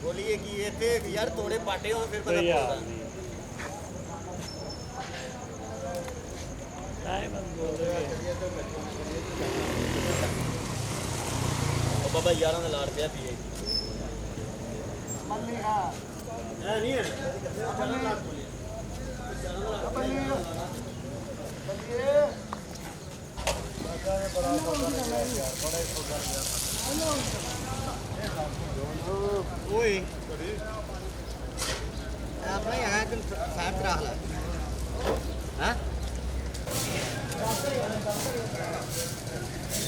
बोलिए कि ये थे यार थोड़े पाटे हो फिर पता चलता बाबा यार ने लाड़ दिया पिए मम्मी हां नहीं है Ui, apa yang akan saya terah lah? Hah?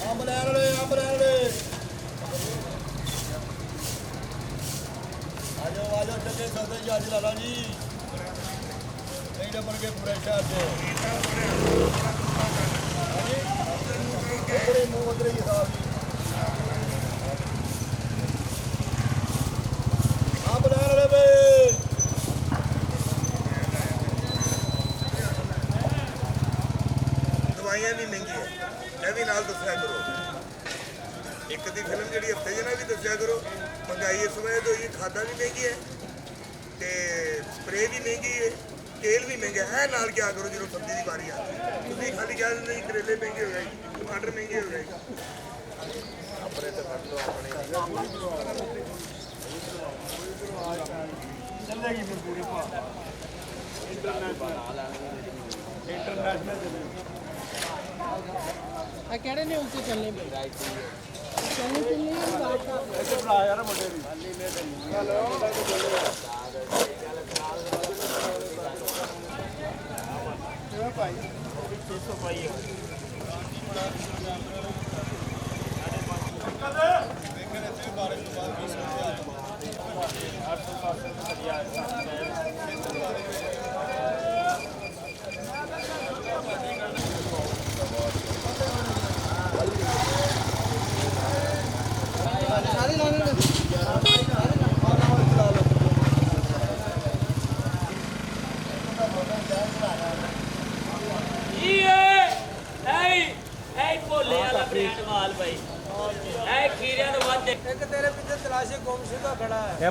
Ambil aja. Ajo चले सौदे जाज लाला जी नहीं नंबर के पूरे शहर से बड़े मुंह बदले ये साहब जी आप बना रहे बे दवाइयां भी महंगी है मैं भी नाल दस्या करो एक दी फिल्म जी हफ्ते जना भी दस्या करो महंगाई इस समय तो ये खादा भी महंगी है ते स्प्रे भी महंगी है तेल भी महंगा है नाल क्या करो जो सब्जी की बारी आती है खाली क्या नहीं करेले महंगे हो गए टमाटर महंगे हो गए अपने तो खट लो अपने चलेगी फिर पूरी इंटरनेशनल कहने नहीं उनसे चलने पे चलने के लिए ऐसे बना यार मुझे भी भाई 600 भाई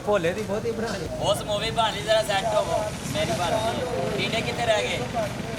भोले दी बहुत ही बना मौसम होवे भानी जरा सेट हो मेरी बात टीने कितने रह गए